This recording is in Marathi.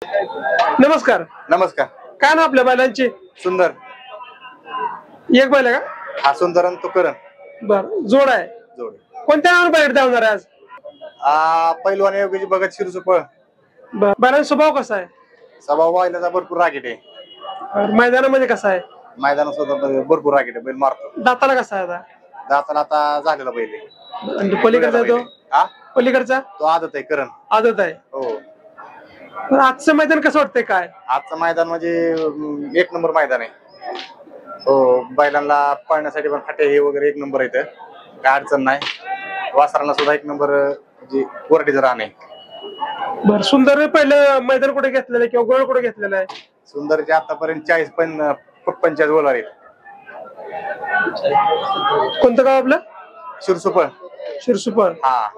नमस्कार. नमस्कार. काय ना आपल्या बैलांची? सुंदर. एक बैल आहे का? हा सुंदर आणि तो करण. बर, जोड आहे. जोड. कोणत्या नावावर बैल धावणार आहे आज? पैलवान योगीजी भगत शिरसुपळ. बर, बैलांचा स्वभाव कसा आहे? स्वभाव वाहिल्याचा भरपूर रागीट आहे. मैदानामध्ये कसा आहे? मैदानात सुद्धा भरपूर रागीट आहे. बैल मारतो. दाताला कसा आहे आता? दाताला आता झालेला बैल आहे. आणि तो पलीकडचा आहे तो? हा पलीकडचा तो आदत आहे करण. आदत आहे. हो. पण आजचं मैदान कसं वाटतंय काय? आजचं मैदान म्हणजे एक नंबर मैदान आहे. हो, बैलांना पळण्यासाठी पण फाटे हे वगैरे एक नंबर आहेत. काय अडचण नाही. वासरांना सुद्धा एक नंबर म्हणजे वरडीचं रान आहे. बर, सुंदर पहिलं मैदान कुठे घेतलेलं आहे किंवा गोळ कुठे घेतलेला आहे? सुंदरचे आतापर्यंत 45 गोल आहेत. कोणतं गाव आपलं? शिरसुपळ. शिरसुपळ. हा.